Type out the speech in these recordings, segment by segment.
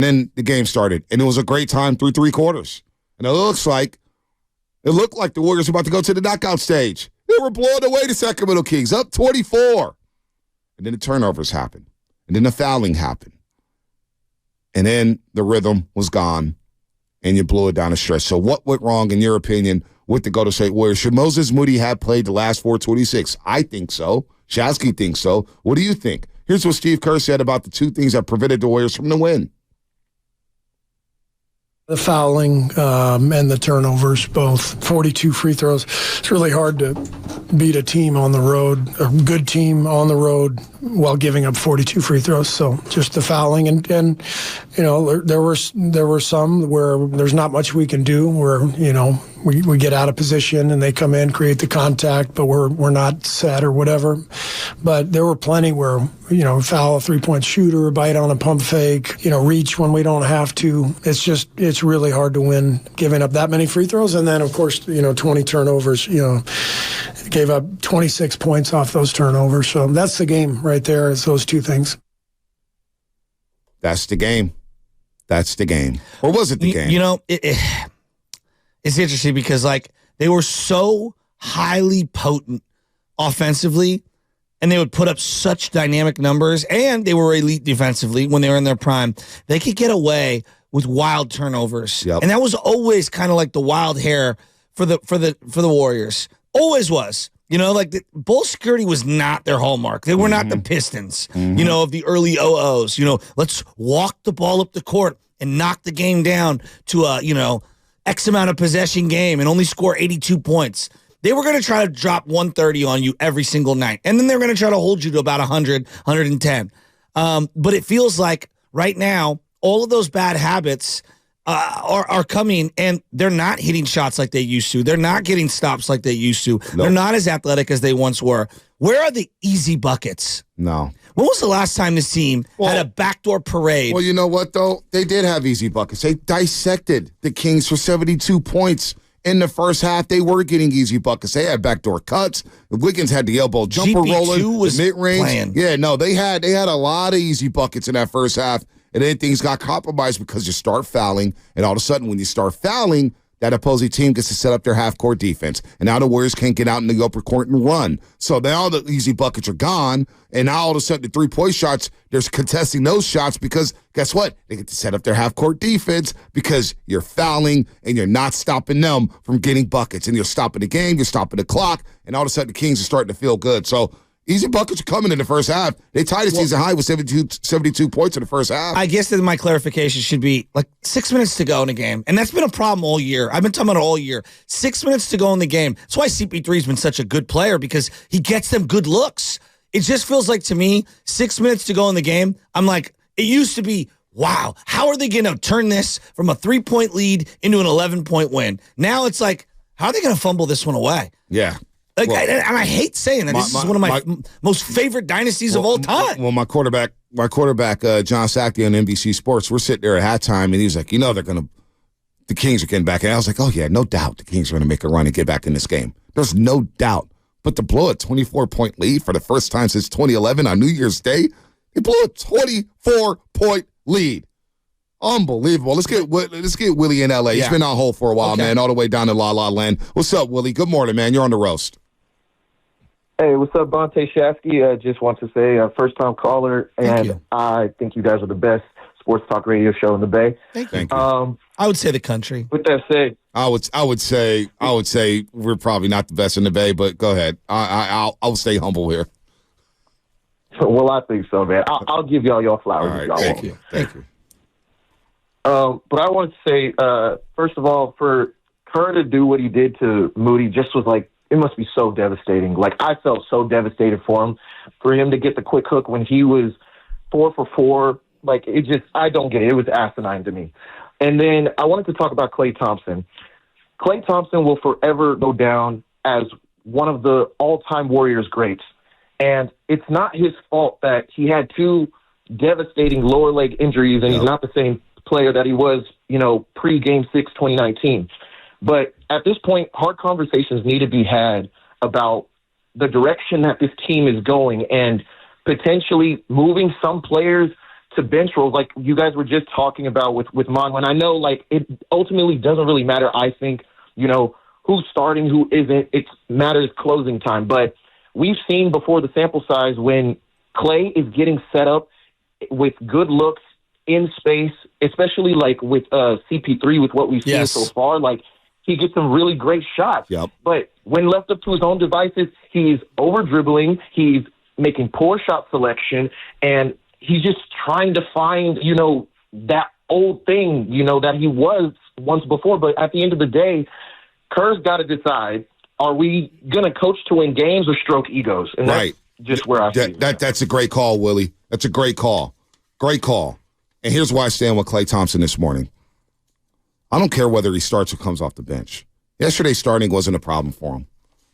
Then the game started, and it was a great time through three quarters. And it looked like the Warriors were about to go to the knockout stage. They were blowing away the Sacramento Kings, up 24. And then the turnovers happened. And then the fouling happened. And then the rhythm was gone, and you blew it down the stretch. So what went wrong, in your opinion, with the Golden State Warriors? Should Moses Moody have played the last 426? I think so. Shasky thinks so. What do you think? Here's what Steve Kerr said about the two things that prevented the Warriors from the win. The fouling and the turnovers, both 42 free throws. It's really hard to beat a team on the road, a good team on the road, while giving up 42 free throws. So just the fouling and you know, there were some where there's not much we can do, where, you know, we get out of position and they come in, create the contact, but we're not set or whatever. But there were plenty where, you know, foul a 3-point shooter, bite on a pump fake, you know, reach when we don't have to. It's really hard to win giving up that many free throws. And then, of course, you know, 20 turnovers, you know, gave up 26 points off those turnovers. So that's the game right there, is those two things. That's the game. That's the game. Or was it the game? You know, it's interesting because, like, they were so highly potent offensively, and they would put up such dynamic numbers, and they were elite defensively when they were in their prime. They could get away with wild turnovers. Yep. And that was always kind of like the wild hair for the Warriors. Always was. You know, like, the ball security was not their hallmark. They were not the Pistons, you know, of the early 00s. You know, let's walk the ball up the court and knock the game down to a, you know, X amount of possession game and only score 82 points. They were going to try to drop 130 on you every single night. And then they're going to try to hold you to about 100, 110. But it feels like right now, all of those bad habits are coming, and they're not hitting shots like they used to. They're not getting stops like they used to. Nope. They're not as athletic as they once were. Where are the easy buckets? No. When was the last time this team had a backdoor parade? Well, you know what, though? They did have easy buckets. They dissected the Kings for 72 points. In the first half, they were getting easy buckets. They had backdoor cuts. Wiggins had the elbow jumper rolling, the mid-range. Playing. Yeah, no, they had a lot of easy buckets in that first half, and then things got compromised because you start fouling, and all of a sudden when you start fouling, that opposing team gets to set up their half-court defense. And now the Warriors can't get out in the upper court and run. So now the easy buckets are gone, and now all of a sudden the three-point shots, they're contesting those shots because guess what? They get to set up their half-court defense because you're fouling and you're not stopping them from getting buckets. And you're stopping the game, you're stopping the clock, and all of a sudden the Kings are starting to feel good. So easy buckets are coming in the first half. They tied the season high with 72 points in the first half. I guess that my clarification should be like 6 minutes to go in a game. And that's been a problem all year. I've been talking about it all year. 6 minutes to go in the game. That's why CP3's been such a good player, because he gets them good looks. It just feels like, to me, 6 minutes to go in the game, I'm like, it used to be, wow, how are they going to turn this from a 3-point lead into an 11-point win? Now it's like, how are they going to fumble this one away? Yeah. Like, and I hate saying that. This is one of my most favorite dynasties of all time. Well, my quarterback, John Sackey on NBC Sports, we're sitting there at halftime, and he's like, you know, the Kings are getting back. And I was like, oh, yeah, no doubt the Kings are going to make a run and get back in this game. There's no doubt. But to blow a 24-point lead for the first time since 2011 on New Year's Day, they blew a 24-point lead. Unbelievable. Let's get Willie in L.A. Yeah. He's been on hold for a while, man, all the way down to La La Land. What's up, Willie? Good morning, man. You're on the roast. Hey, what's up, Bonte Shasky? I just want to say, first-time caller, and I think you guys are the best sports talk radio show in the Bay. Thank you. I would say the country. With that said, I would say we're probably not the best in the Bay, but go ahead. I'll stay humble here. Well, I think so, man. I'll give y'all your flowers. All right, if y'all thank want. Thank you. But I want to say, first of all, for Kerr to do what he did to Moody just was like, it must be so devastating. Like, I felt so devastated for him. For him to get the quick hook when he was 4 for 4, like, it just, I don't get it. It was asinine to me. And then I wanted to talk about Klay Thompson. Klay Thompson will forever go down as one of the all-time Warriors greats. And it's not his fault that he had 2 devastating lower leg injuries, and he's not the same player that he was, you know, pre-Game 6 2019. But at this point, hard conversations need to be had about the direction that this team is going and potentially moving some players to bench roles, like you guys were just talking about with Mon, when I know like it ultimately doesn't really matter, I think, who's starting, who isn't. It matters closing time. But we've seen before the sample size when Klay is getting set up with good looks in space, especially like with CP3, with what we've seen so far, like he gets some really great shots. Yep. But when left up to his own devices, he's over-dribbling, he's making poor shot selection, and he's just trying to find, that old thing, that he was once before. But at the end of the day, Kerr's got to decide, are we going to coach to win games or stroke egos? And that's just where I see That's a great call, Willie. That's a great call. Great call. And here's why I stand with Klay Thompson this morning. I don't care whether he starts or comes off the bench. Yesterday starting wasn't a problem for him.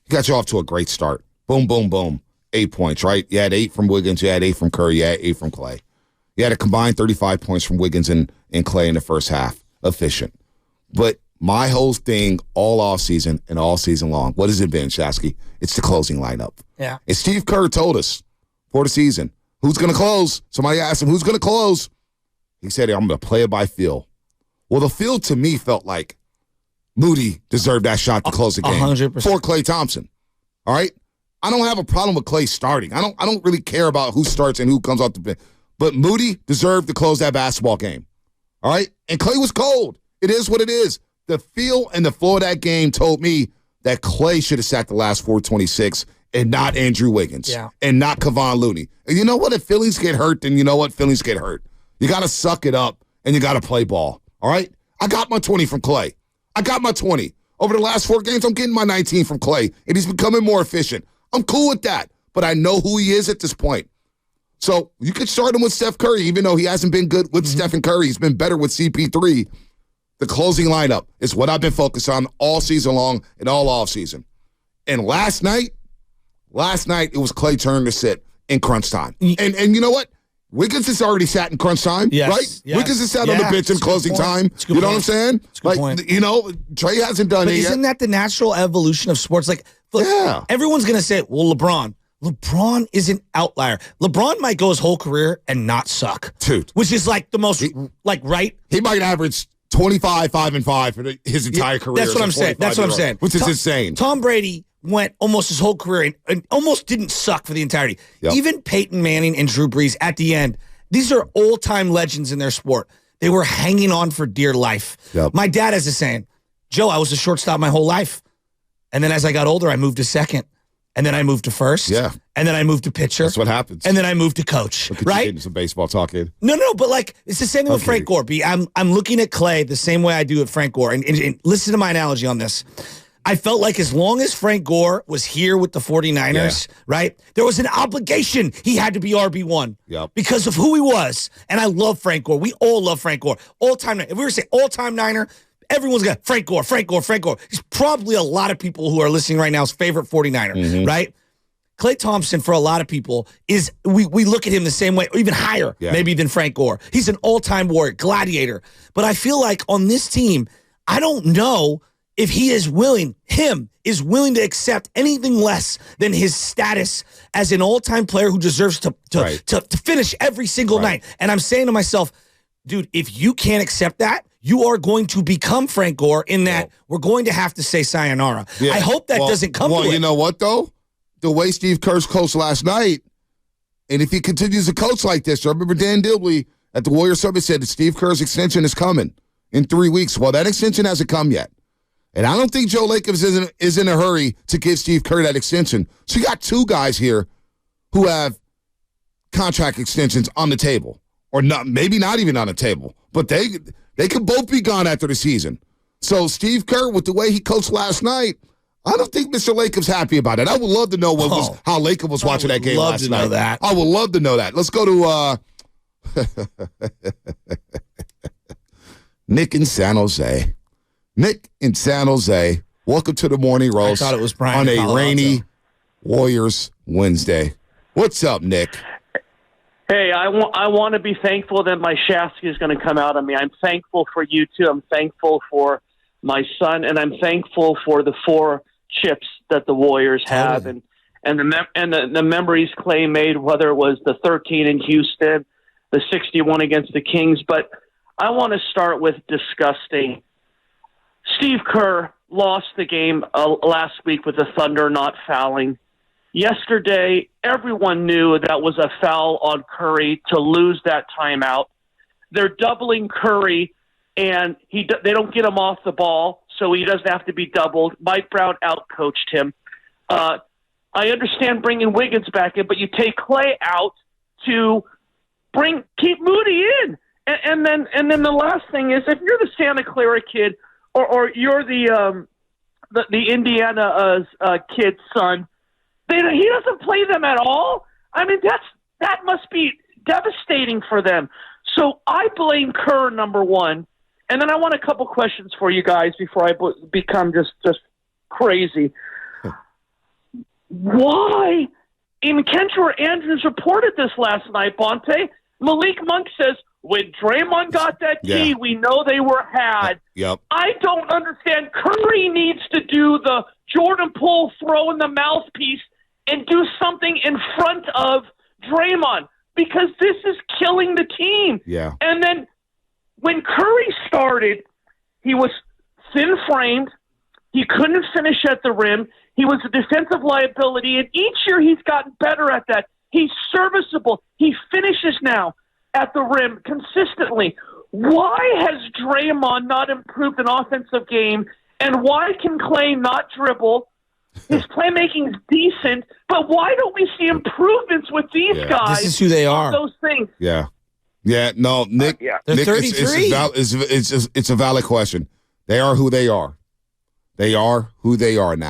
He got you off to a great start. Boom, boom, boom. 8 points, right? You had 8 from Wiggins. You had 8 from Curry. You had 8 from Klay. You had a combined 35 points from Wiggins and Klay in the first half. Efficient. But my whole thing all offseason and all season long, what has it been, Shasky? It's the closing lineup. Yeah. And Steve Kerr told us for the season, who's going to close? Somebody asked him, who's going to close? He said, I'm going to play it by feel. Well, the feel to me felt like Moody deserved that shot to close the game 100%. for Klay Thompson. All right? I don't have a problem with Klay starting. I don't really care about who starts and who comes off the bench. But Moody deserved to close that basketball game. All right? And Klay was cold. It is what it is. The feel and the flow of that game told me that Klay should have sat the last 426 and not Andrew Wiggins and not Kevon Looney. And you know what? If feelings get hurt, then you know what? Feelings get hurt. You got to suck it up and you got to play ball. All right? I got my 20 from Klay. I got my 20. Over the last 4 games, I'm getting my 19 from Klay, and he's becoming more efficient. I'm cool with that, but I know who he is at this point. So you could start him with Steph Curry, even though he hasn't been good with Stephen Curry. He's been better with CP3. The closing lineup is what I've been focused on all season long and all offseason. And last night, it was Klay turn to sit in crunch time. And you know what? Wiggins has already sat in crunch time, right? Yes. Wiggins has sat on the bench in closing time. You know what I'm saying? Trey hasn't done it yet. Isn't that the natural evolution of sports? Like, look, everyone's going to say, well, LeBron is an outlier. LeBron might go his whole career and not suck. Dude. Which is like the most, right? He might average 25, 5 and 5 for his entire career. That's what I'm saying. Which is insane. Tom Brady went almost his whole career and almost didn't suck for the entirety. Yep. Even Peyton Manning and Drew Brees at the end, these are all-time legends in their sport. They were hanging on for dear life. Yep. My dad has a saying, Joe, I was a shortstop my whole life. And then as I got older, I moved to second. And then I moved to first. Yeah. And then I moved to pitcher. That's what happens. And then I moved to coach. Look at right? You getting some baseball talk in. No, but like it's the same thing with Frank Gore. I'm looking at Klay the same way I do at Frank Gore. And listen to my analogy on this. I felt like as long as Frank Gore was here with the 49ers, right, there was an obligation he had to be RB1 because of who he was. And I love Frank Gore. We all love Frank Gore. All-time. If we were to say all-time Niner, everyone's got Frank Gore. He's probably a lot of people who are listening right now's favorite 49er, right? Klay Thompson, for a lot of people, is we look at him the same way, or even higher, maybe than Frank Gore. He's an all-time warrior, gladiator. But I feel like on this team, I don't know if he is willing to accept anything less than his status as an all-time player who deserves to finish every single night. And I'm saying to myself, dude, if you can't accept that, you are going to become Frank Gore in that we're going to have to say sayonara. Yeah. I hope that doesn't come to it. Well, you know what, though? The way Steve Kerr's coached last night, and if he continues to coach like this, I remember Dan Dibley at the Warriors Summit said that Steve Kerr's extension is coming in 3 weeks. Well, that extension hasn't come yet. And I don't think Joe Lacob is in a hurry to give Steve Kerr that extension. So you got 2 guys here who have contract extensions on the table. Or not, maybe not even on the table. But they could both be gone after the season. So Steve Kerr, with the way he coached last night, I don't think Mr. Lacob's happy about it. I would love to know how Lacob was watching that game last night. I would love to know that. Let's go to Nick in San Jose. Nick in San Jose, welcome to the Morning Roast. I thought it was Brian on a rainy Warriors Wednesday. What's up, Nick? Hey, I want to be thankful that my Shasky is going to come out on me. I'm thankful for you too. I'm thankful for my son, and I'm thankful for the 4 chips that the Warriors have, and the memories Klay made, whether it was the 13 in Houston, the 61 against the Kings. But I want to start with disgusting. Steve Kerr lost the game last week with the Thunder not fouling. Yesterday, everyone knew that was a foul on Curry to lose that timeout. They're doubling Curry, and they don't get him off the ball, so he doesn't have to be doubled. Mike Brown outcoached him. I understand bringing Wiggins back in, but you take Clay out to keep Moody in. And then the last thing is, if you're the Santa Clara kid or you're the Indiana kid's son, he doesn't play them at all. I mean, that must be devastating for them. So I blame Kerr, number one. And then I want a couple questions for you guys before I become just crazy. Why? And Kentor Andrews reported this last night, Bonte. Malik Monk says, when Draymond got that key, we know they were had. Yep. I don't understand. Curry needs to do the Jordan Poole throw in the mouthpiece and do something in front of Draymond, because this is killing the team. Yeah. And then when Curry started, he was thin-framed. He couldn't finish at the rim. He was a defensive liability, and each year he's gotten better at that. He's serviceable. He finishes now at the rim consistently. Why has Draymond not improved an offensive game, and why can Clay not dribble? His playmaking is decent, but why don't we see improvements with these guys? This is who they are. Those things. Yeah. Yeah, no, Nick. They're Nick, 33. It's a valid question. They are who they are. They are who they are now.